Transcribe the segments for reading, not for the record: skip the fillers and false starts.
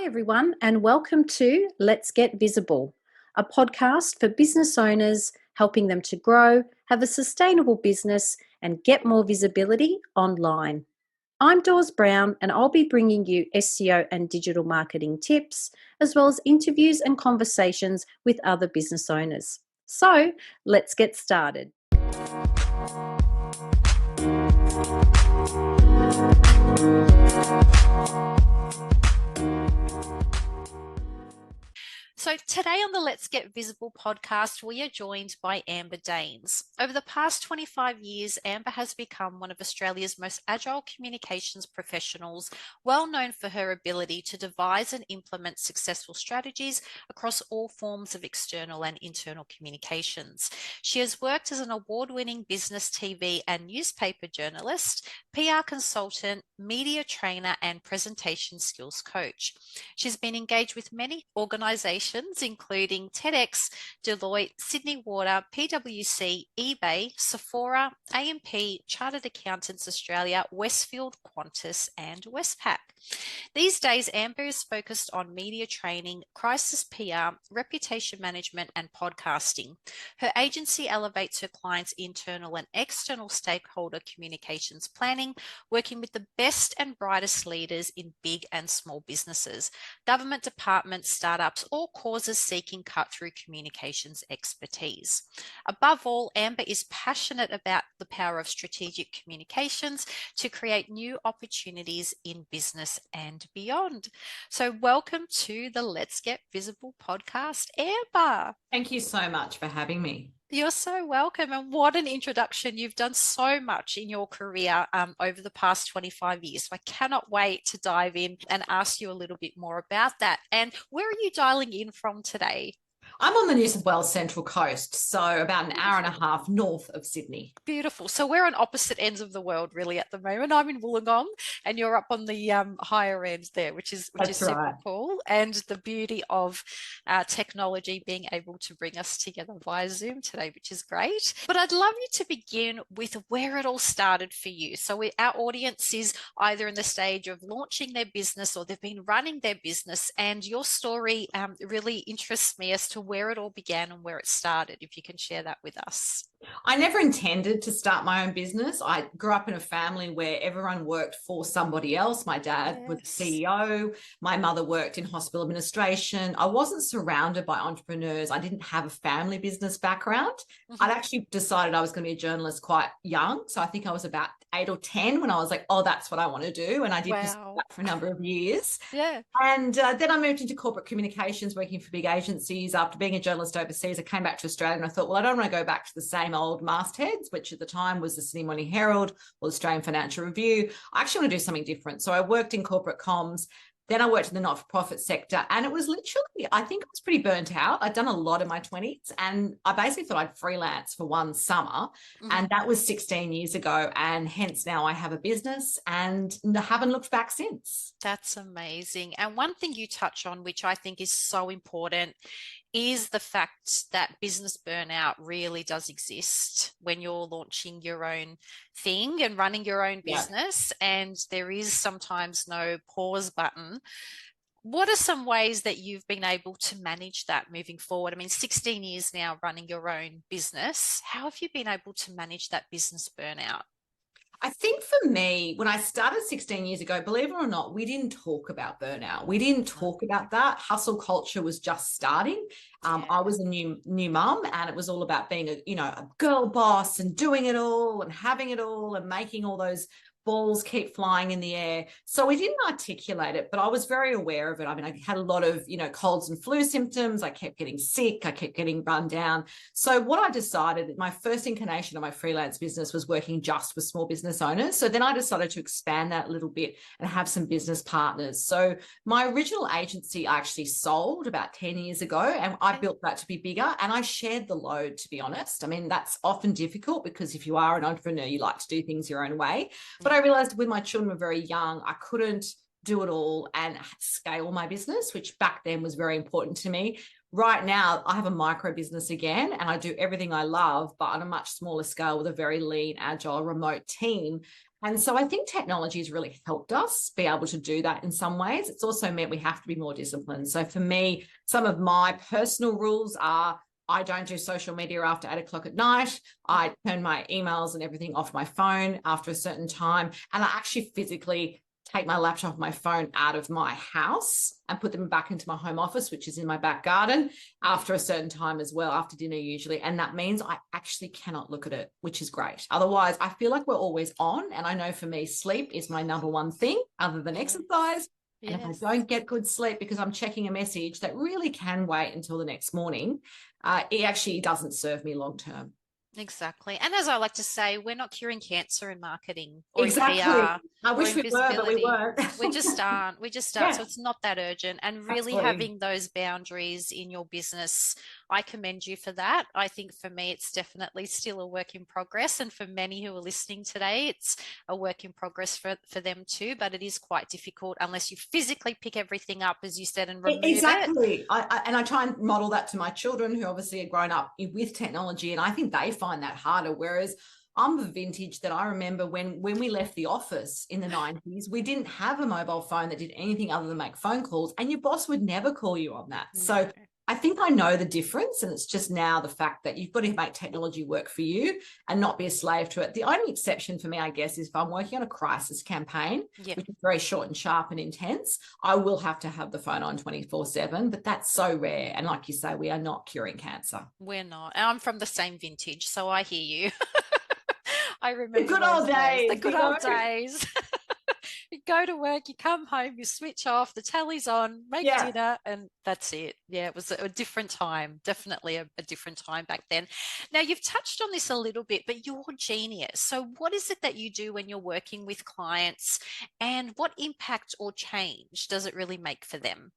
Hi, everyone, and welcome to Let's Get Visible, a podcast for business owners helping them to grow, have a sustainable business, and get more visibility online. I'm Dawes Brown, and I'll be bringing you SEO and digital marketing tips, as well as interviews and conversations with other business owners. So, let's get started. So today on the Let's Get Visible podcast, we are joined by Amber Daines. Over the past 25 years, Amber has become one of Australia's most agile communications professionals, well known for her ability to devise and implement successful strategies across all forms of external and internal communications. She has worked as an award-winning business, TV and newspaper journalist, PR consultant, media trainer and presentation skills coach. She's been engaged with many organisations including TEDx, Deloitte, Sydney Water, PwC, eBay, Sephora, AMP, Chartered Accountants Australia, Westfield, Qantas and Westpac. These days, Amber is focused on media training, crisis PR, reputation management and podcasting. Her agency elevates her clients' internal and external stakeholder communications planning, working with the best and brightest leaders in big and small businesses, government departments, startups, or causes seeking cut-through communications expertise. Above all, Amber is passionate about the power of strategic communications to create new opportunities in business and beyond. So welcome to the Let's Get Visible podcast, Amber. Thank you so much for having me. You're so welcome. And what an introduction. You've done so much in your career over the past 25 years. So I cannot wait to dive in and ask you a little bit more about that. And where are you dialing in from today? I'm on the New South Wales Central Coast, so about an hour and a half north of Sydney. Beautiful. So we're on opposite ends of the world really at the moment. I'm in Wollongong and you're up on the higher end there, which is super cool. And the beauty of technology being able to bring us together via Zoom today, which is great. But I'd love you to begin with where it all started for you. So our audience is either in the stage of launching their business or they've been running their business, and your story really interests me as to where it all began and where it started, if you can share that with us. I never intended to start my own business. I grew up in a family where everyone worked for somebody else. My dad was CEO. My mother worked in hospital administration. I wasn't surrounded by entrepreneurs. I didn't have a family business background. I'd actually decided I was going to be a journalist quite young. So I think I was about 8 or 10 when I was like, oh, that's what I want to do. And I did that for a number of years. And then I moved into corporate communications, working for big agencies. After being a journalist overseas, I came back to Australia and I thought, well, I don't want to go back to the same old mastheads, which at the time was the Sydney Morning Herald or Australian Financial Review. I actually want to do something different. So I worked in corporate comms. Then I worked in the not-for-profit sector, and it was literally, I think I was pretty burnt out. I'd done a lot in my 20s, and I basically thought I'd freelance for one summer, and that was 16 years ago, and hence now I have a business and haven't looked back since. That's amazing. And one thing you touch on, which I think is so important, is the fact that business burnout really does exist when you're launching your own thing and running your own business, and there is sometimes no pause button. What are some ways that you've been able to manage that moving forward? I mean, 16 years now running your own business. How have you been able to manage that business burnout? I think for me, when I started 16 years ago, believe it or not, we didn't talk about burnout. We didn't talk about that. Hustle culture was just starting. I was a new mum, and it was all about being a girl boss and doing it all and having it all and making all those balls keep flying in the air. So we didn't articulate it, but I was very aware of it. I mean, I had a lot of, colds and flu symptoms. I kept getting sick. I kept getting run down. So what I decided, my first incarnation of my freelance business was working just with small business owners. So then I decided to expand that a little bit and have some business partners. So my original agency I actually sold about 10 years ago, and I built that to be bigger, and I shared the load, to be honest. I mean, that's often difficult because if you are an entrepreneur, you like to do things your own way. But I realized when my children were very young, I couldn't do it all and scale my business, which back then was very important to me. right now I have a micro business again, and I do everything I love, but on a much smaller scale with a very lean, agile, remote team. And so I think technology has really helped us be able to do that in some ways. It's also meant we have to be more disciplined. So for me, some of my personal rules are I don't do social media after 8 o'clock at night. I turn my emails and everything off my phone after a certain time. And I actually physically take my laptop, my phone out of my house and put them back into my home office, which is in my back garden, after a certain time as well, after dinner usually. And that means I actually cannot look at it, which is great. Otherwise, I feel like we're always on. And I know for me, sleep is my number one thing other than exercise. And if I don't get good sleep because I'm checking a message that really can wait until the next morning, it actually doesn't serve me long term. Exactly. And as I like to say, we're not curing cancer in marketing or exactly. in PR. I wish we were, but we weren't. We just aren't. We just aren't. Yeah. So it's not that urgent. And really having those boundaries in your business, I commend you for that. I think for me, it's definitely still a work in progress. And for many who are listening today, it's a work in progress for them too. But it is quite difficult unless you physically pick everything up, as you said, and remove it. Exactly. I try and model that to my children, who obviously are grown up with technology. And I think they find that harder. Whereas I'm the vintage that I remember when we left the office in the 90s, we didn't have a mobile phone that did anything other than make phone calls, and your boss would never call you on that. So I think I know the difference, and it's just now the fact that you've got to make technology work for you and not be a slave to it. The only exception for me, I guess, is if I'm working on a crisis campaign, which is very short and sharp and intense, I will have to have the phone on 24/7, but that's so rare. And like you say, we are not curing cancer. We're not. And I'm from the same vintage, so I hear you. I remember the good old days. The good old days. You go to work, you come home, you switch off, the tally's on, make dinner, and that's it. Yeah, it was a different time, definitely a different time back then. Now, you've touched on this a little bit, but you're genius. So what is it that you do when you're working with clients, and what impact or change does it really make for them?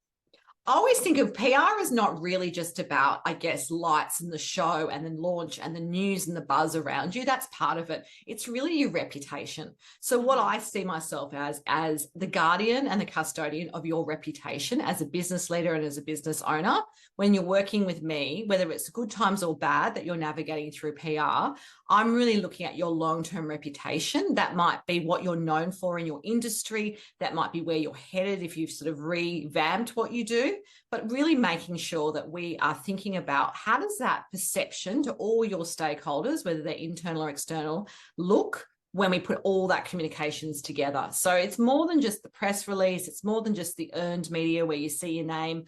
I always think of PR as not really just about, I guess, lights and the show and the launch and the news and the buzz around you. That's part of it. It's really your reputation. So what I see myself as the guardian and the custodian of your reputation as a business leader and as a business owner. When you're working with me, whether it's good times or bad that you're navigating through PR, I'm really looking at your long-term reputation. That might be what you're known for in your industry. That might be where you're headed if you've sort of revamped what you do, but really making sure that we are thinking about how does that perception to all your stakeholders, whether they're internal or external, look when we put all that communications together. So it's more than just the press release. It's more than just the earned media where you see your name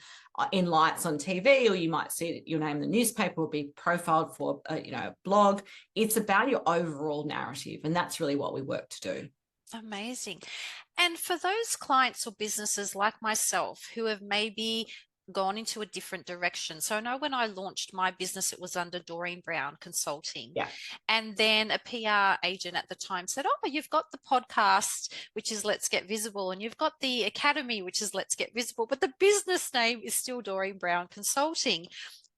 in lights on TV, or you might see your name in the newspaper or be profiled for a blog. It's about your overall narrative, and that's really what we work to do. Amazing. And for those clients or businesses like myself who have maybe gone into a different direction. So I know when I launched my business, it was under Doreen Brown Consulting. Yeah. And then a PR agent at the time said, oh, you've got the podcast, which is Let's Get Visible, and you've got the academy, which is Let's Get Visible, but the business name is still Doreen Brown Consulting.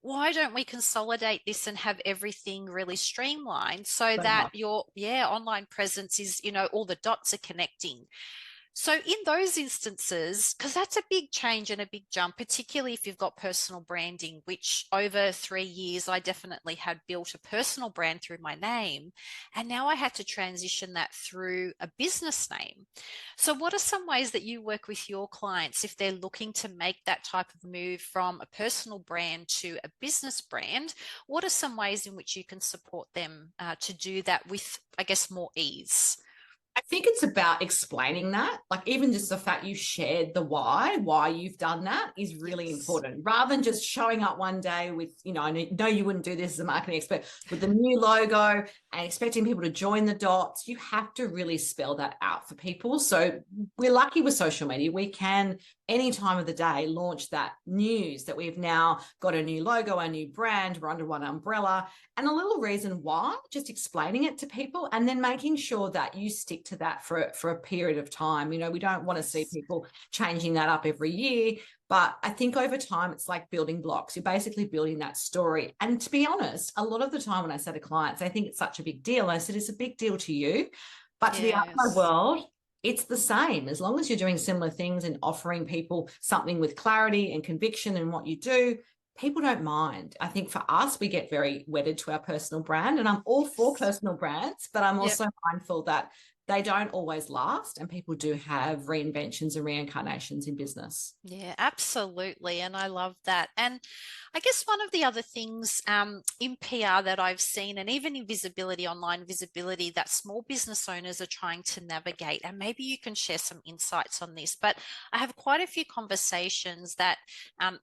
Why don't we consolidate this and have everything really streamlined so that your online presence is, all the dots are connecting? So in those instances, because that's a big change and a big jump, particularly if you've got personal branding, which over 3 years, I definitely had built a personal brand through my name. And now I had to transition that through a business name. So what are some ways that you work with your clients if they're looking to make that type of move from a personal brand to a business brand? What are some ways in which you can support them to do that with, I guess, more ease? I think it's about explaining that, like even just the fact you shared the why you've done that is really important, rather than just showing up one day with, I know you wouldn't do this as a marketing expert, with the new logo and expecting people to join the dots. You have to really spell that out for people. So we're lucky with social media. We can, any time of the day, launch that news that we've now got a new logo, a new brand, we're under one umbrella, and a little reason why, just explaining it to people and then making sure that you stick to that for a period of time. We don't want to see people changing that up every year, but I think over time it's like building blocks. You're basically building that story. And to be honest, a lot of the time when I say to clients, they think it's such a big deal. I said, it's a big deal to you, but to the outside world, it's the same. As long as you're doing similar things and offering people something with clarity and conviction in what you do, people don't mind. I think for us, we get very wedded to our personal brand, and I'm all for personal brands, but I'm also mindful that they don't always last, and people do have reinventions and reincarnations in business. Yeah, absolutely. And I love that. And I guess one of the other things in PR that I've seen, and even in visibility, online visibility, that small business owners are trying to navigate, and maybe you can share some insights on this, but I have quite a few conversations that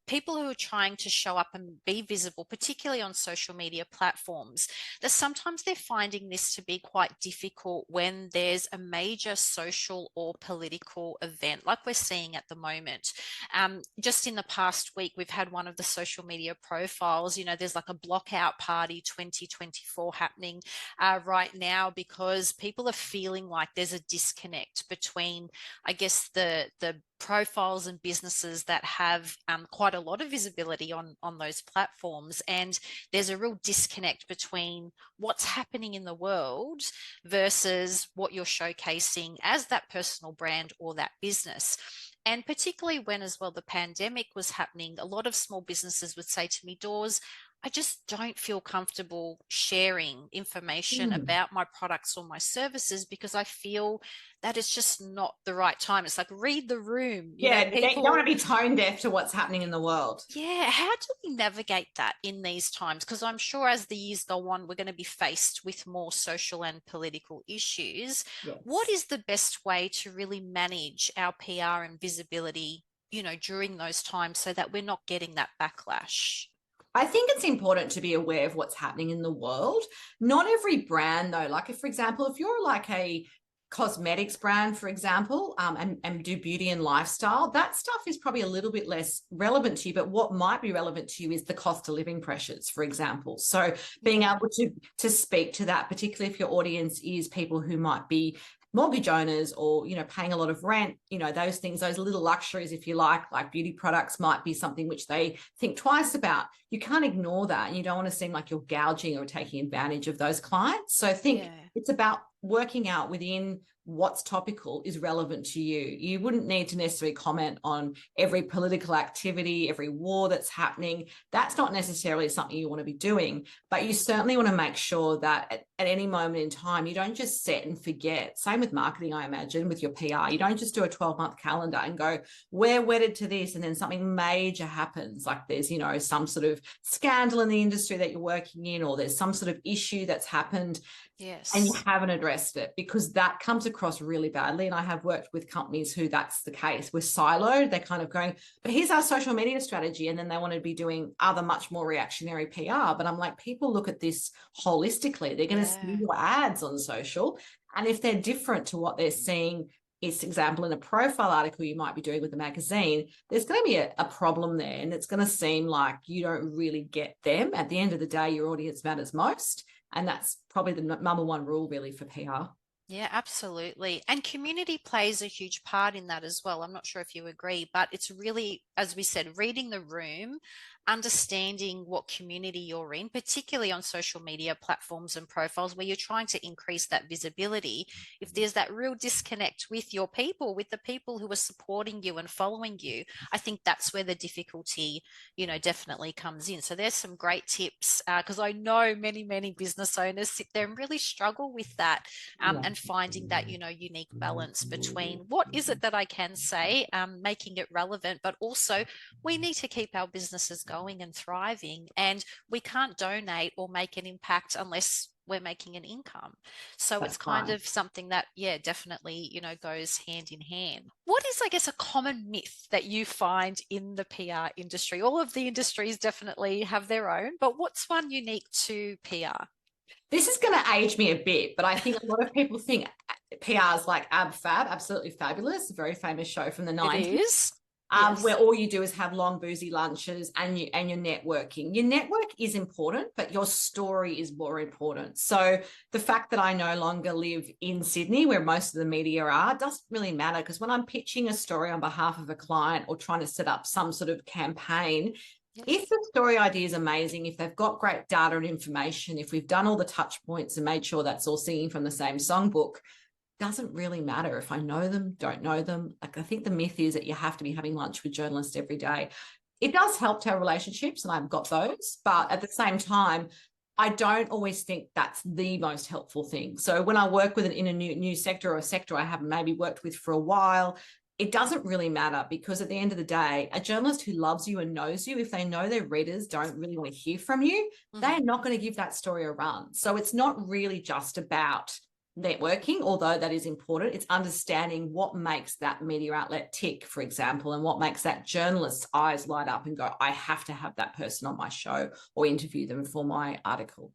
people who are trying to show up and be visible, particularly on social media platforms, that sometimes they're finding this to be quite difficult when there's a major social or political event like we're seeing at the moment. Just in the past week, we've had one of the social media profiles, there's like a block out party 2024 happening right now, because people are feeling like there's a disconnect between, I guess, the profiles and businesses that have quite a lot of visibility on those platforms, and there's a real disconnect between what's happening in the world versus what you're showcasing as that personal brand or that business. And particularly when, as well, the pandemic was happening, a lot of small businesses would say to me, Dawes, I just don't feel comfortable sharing information about my products or my services because I feel that it's just not the right time. It's like, read the room. You don't want to be tone deaf to what's happening in the world. Yeah. How do we navigate that in these times? Because I'm sure as the years go on, we're going to be faced with more social and political issues. Yes. What is the best way to really manage our PR and visibility, during those times so that we're not getting that backlash? I think it's important to be aware of what's happening in the world. Not every brand, though, like for example, if you're like a cosmetics brand, for example, and do beauty and lifestyle, that stuff is probably a little bit less relevant to you. But what might be relevant to you is the cost of living pressures, for example. So being able to speak to that, particularly if your audience is people who might be mortgage owners or, paying a lot of rent, those things, those little luxuries, if you like beauty products might be something which they think twice about. You can't ignore that. And you don't want to seem like you're gouging or taking advantage of those clients. So I think it's about working out within what's topical is relevant to you. You wouldn't need to necessarily comment on every political activity, every war that's happening. That's not necessarily something you want to be doing, but you certainly want to make sure that at any moment in time, you don't just set and forget. Same with marketing, I imagine, with your PR. You don't just do a 12-month calendar and go, we're wedded to this, and then something major happens, like there's, some sort of scandal in the industry that you're working in, or there's some sort of issue that's happened. Yes. And you haven't addressed it, because that comes across really badly. And I have worked with companies who that's the case. We're siloed. They're kind of going, but here's our social media strategy. And then they want to be doing other much more reactionary PR. But I'm like, people look at this holistically. They're going to see your ads on social. And if they're different to what they're seeing, it's example in a profile article you might be doing with a magazine, there's going to be a problem there. And it's going to seem like you don't really get them. At the end of the day, your audience matters most. And that's probably the number one rule really for PR. Yeah, absolutely. And community plays a huge part in that as well. I'm not sure if you agree, but it's really, as we said, reading the room, understanding what community you're in, particularly on social media platforms and profiles where you're trying to increase that visibility. If there's that real disconnect with your people, with the people who are supporting you and following you, I think that's where the difficulty, definitely comes in. So there's some great tips, because I know many business owners sit there and really struggle with that, and finding that, unique balance between what is it that I can say, making it relevant, but also we need to keep our businesses going and thriving, and we can't donate or make an impact unless we're making an income. So it's kind of something that, definitely, goes hand in hand. What is, I guess, a common myth that you find in the PR industry? All of the industries definitely have their own, but what's one unique to PR? This is going to age me a bit, but I think a lot of people think PR is like Ab Fab, Absolutely Fabulous, a very famous show from the 90s. It is. Yes. Where all you do is have long boozy lunches and you're networking. Your network is important, but your story is more important. So the fact that I no longer live in Sydney, where most of the media are, doesn't really matter, because when I'm pitching a story on behalf of a client or trying to set up some sort of campaign, if the story idea is amazing, if they've got great data and information, if we've done all the touch points and made sure that's all singing from the same songbook, doesn't really matter if I know them, don't know them. Like, I think the myth is that you have to be having lunch with journalists every day. it does help to have relationships, and I've got those, but at the same time, I don't always think that's the most helpful thing. So when I work with in a new sector, or a sector I haven't maybe worked with for a while, it doesn't really matter, because at the end of the day, a journalist who loves you and knows you, if they know their readers don't really want to hear from you, they're not going to give that story a run. So it's not really just about networking, although that is important. It's understanding what makes that media outlet tick, for example, and what makes that journalist's eyes light up and go, I have to have that person on my show or interview them for my article.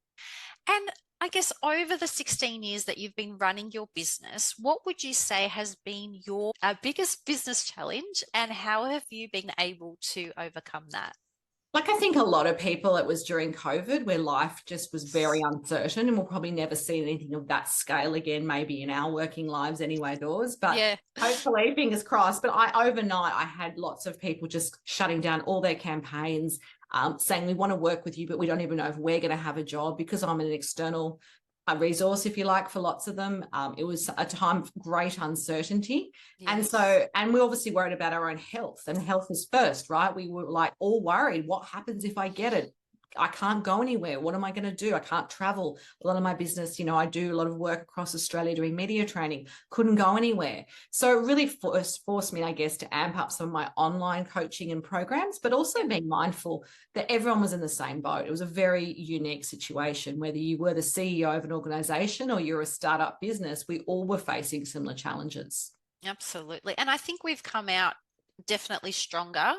And I guess over the 16 years that you've been running your business, what would you say has been your biggest business challenge, and how have you been able to overcome that? Like, I think a lot of people, it was during COVID where life just was very uncertain, and we'll probably never see anything of that scale again, maybe in our working lives anyway, Dawes. But yeah, hopefully, fingers crossed. But overnight, I had lots of people just shutting down all their campaigns, saying, we want to work with you, but we don't even know if we're going to have a job, because I'm an external a resource, if you like, for lots of them. It was a time of great uncertainty. Yes. And we obviously worried about our own health, and health is first, right? We were like all worried, what happens if I get it? I can't go anywhere. What am I going to do? I can't travel. A lot of my business, I do a lot of work across Australia doing media training, couldn't go anywhere. So it really forced me, I guess, to amp up some of my online coaching and programs, but also being mindful that everyone was in the same boat. It was a very unique situation. Whether you were the CEO of an organization or you're a startup business, we all were facing similar challenges. Absolutely. And I think we've come out definitely stronger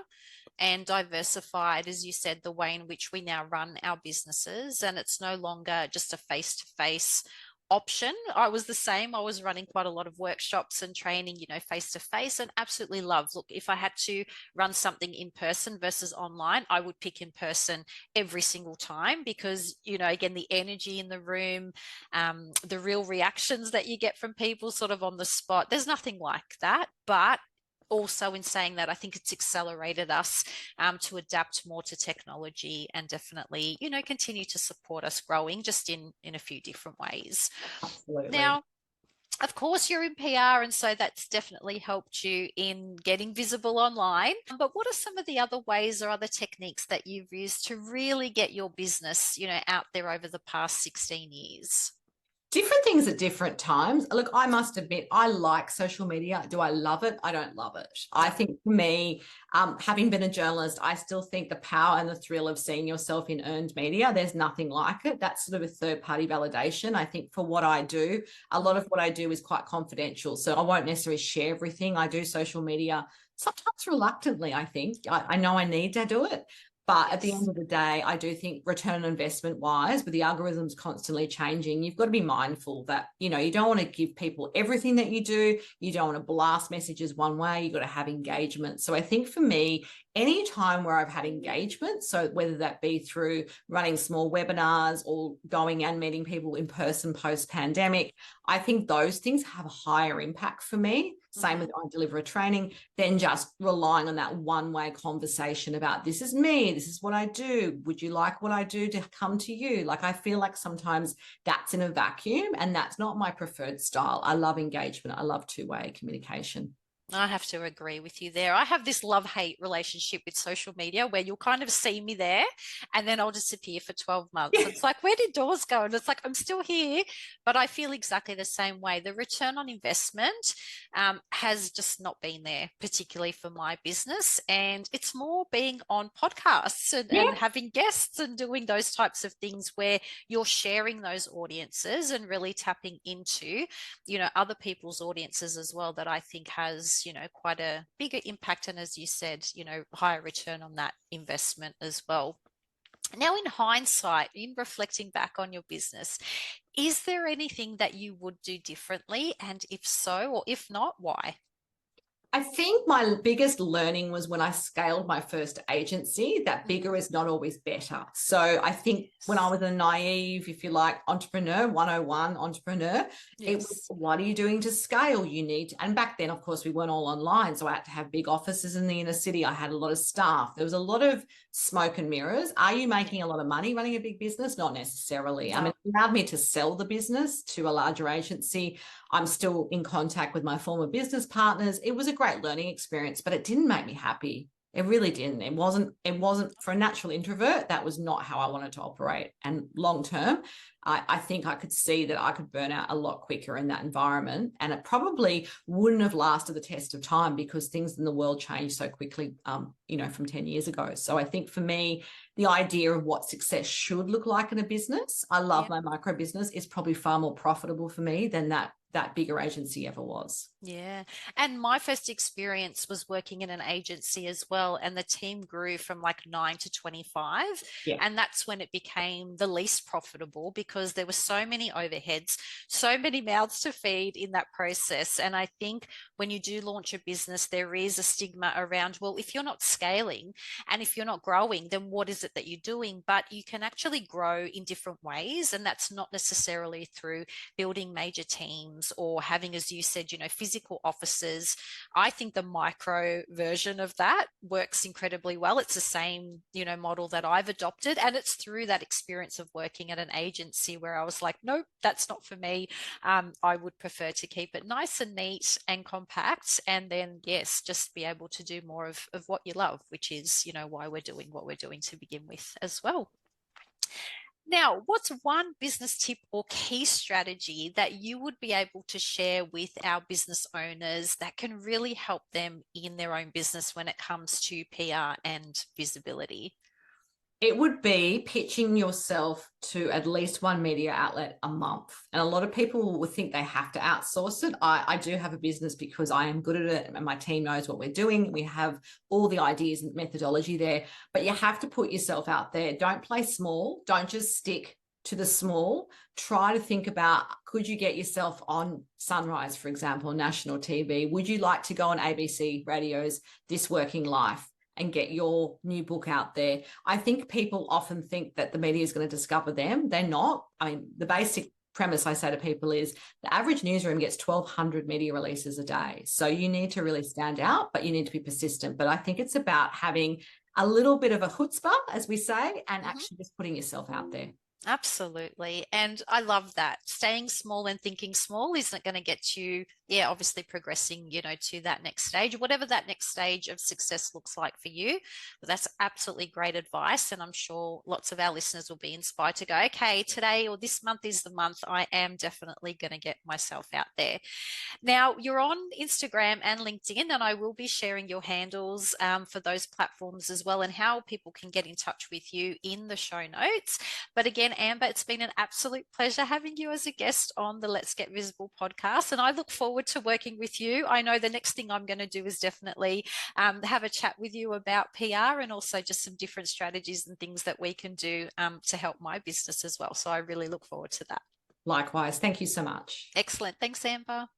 and diversified, as you said, the way in which we now run our businesses. And it's no longer just a face-to-face option. I was the same. I was running quite a lot of workshops and training, face-to-face, and absolutely love. Look, if I had to run something in person versus online, I would pick in person every single time, because, again, the energy in the room, the real reactions that you get from people sort of on the spot, there's nothing like that. But also, in saying that, I think it's accelerated us to adapt more to technology, and definitely, continue to support us growing just in a few different ways. Absolutely. Now, of course, you're in PR, and so that's definitely helped you in getting visible online. But what are some of the other ways or other techniques that you've used to really get your business, out there over the past 16 years? Different things at different times. Look, I must admit, I like social media. Do I love it? I don't love it. I think for me, having been a journalist, I still think the power and the thrill of seeing yourself in earned media, there's nothing like it. That's sort of a third-party validation. I think for what I do, a lot of what I do is quite confidential. So I won't necessarily share everything. I do social media sometimes reluctantly, I think. I know I need to do it. But at the end of the day, I do think return on investment wise, with the algorithms constantly changing, you've got to be mindful that, you don't want to give people everything that you do. You don't want to blast messages one way. You've got to have engagement. So I think for me, any time where I've had engagement, so whether that be through running small webinars or going and meeting people in person post-pandemic, I think those things have a higher impact for me. Same with I deliver a training, than just relying on that one-way conversation about, this is me, this is what I do, would you like what I do to come to you? Like, I feel like sometimes that's in a vacuum, and that's not my preferred style. I love engagement. I love two-way communication. I have to agree with you there. I have this love-hate relationship with social media, where you'll kind of see me there and then I'll disappear for 12 months. It's like, where did Dawes go? And it's like, I'm still here, but I feel exactly the same way. The return on investment has just not been there, particularly for my business. And it's more being on podcasts and having guests and doing those types of things where you're sharing those audiences and really tapping into, other people's audiences as well, that I think has quite a bigger impact, and as you said, higher return on that investment as well. Now, in hindsight, in reflecting back on your business, is there anything that you would do differently? And if so, or if not, why? I think my biggest learning was when I scaled my first agency, that bigger is not always better. So I think when I was a naive, if you like, entrepreneur, 101 entrepreneur, it was, what are you doing to scale? You need to, and back then, of course, we weren't all online. So I had to have big offices in the inner city. I had a lot of staff. There was a lot of smoke and mirrors. Are you making a lot of money running a big business? Not necessarily. No. I mean, it allowed me to sell the business to a larger agency. I'm still in contact with my former business partners. It was a great learning experience, but it didn't make me happy. It really didn't. It wasn't for a natural introvert. That was not how I wanted to operate. And long term, I think I could see that I could burn out a lot quicker in that environment. And it probably wouldn't have lasted the test of time because things in the world changed so quickly, from 10 years ago. So I think for me, the idea of what success should look like in a business, I love my micro business, is probably far more profitable for me than that bigger agency ever was. Yeah. And my first experience was working in an agency as well. And the team grew from like 9 to 25. Yeah. And that's when it became the least profitable because there were so many overheads, so many mouths to feed in that process. And I think when you do launch a business, there is a stigma around, well, if you're not scaling and if you're not growing, then what is it that you're doing? But you can actually grow in different ways. And that's not necessarily through building major teams or having, as you said, physical offices. I think the micro version of that works incredibly well. It's the same, model that I've adopted. And it's through that experience of working at an agency where I was like, nope, that's not for me. I would prefer to keep it nice and neat and compact. And then, yes, just be able to do more of what you love, which is, why we're doing what we're doing to begin with as well. Now, what's one business tip or key strategy that you would be able to share with our business owners that can really help them in their own business when it comes to PR and visibility? It would be pitching yourself to at least one media outlet a month. And a lot of people would think they have to outsource it. I do have a business because I am good at it and my team knows what we're doing. We have all the ideas and methodology there, but you have to put yourself out there. Don't play small. Don't just stick to the small. Try to think about, could you get yourself on Sunrise, for example, national TV? Would you like to go on ABC Radio's This Working Life and get your new book out there? I think people often think that the media is going to discover them. They're not. I mean, the basic premise I say to people is the average newsroom gets 1,200 media releases a day. So you need to really stand out, but you need to be persistent. But I think it's about having a little bit of a chutzpah, as we say, and actually just putting yourself out there. Absolutely. And I love that. Staying small and thinking small isn't going to get you, obviously progressing, to that next stage, whatever that next stage of success looks like for you. But that's absolutely great advice. And I'm sure lots of our listeners will be inspired to go, okay, today or this month is the month I am definitely going to get myself out there. Now, you're on Instagram and LinkedIn, and I will be sharing your handles for those platforms as well and how people can get in touch with you in the show notes. But again, Amber, it's been an absolute pleasure having you as a guest on the Let's Get Visible podcast, and I look forward to working with you. I know the next thing I'm going to do is definitely have a chat with you about PR and also just some different strategies and things that we can do to help my business as well. So I really look forward to that. Likewise. Thank you so much. Excellent. Thanks, Amber.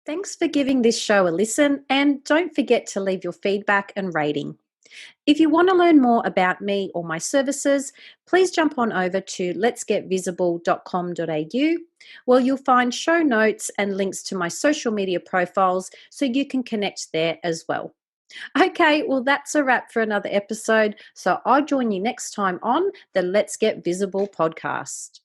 Thanks for giving this show a listen, and don't forget to leave your feedback and rating. If you want to learn more about me or my services, please jump on over to letsgetvisible.com.au, where you'll find show notes and links to my social media profiles so you can connect there as well. Okay, well, that's a wrap for another episode. So I'll join you next time on the Let's Get Visible podcast.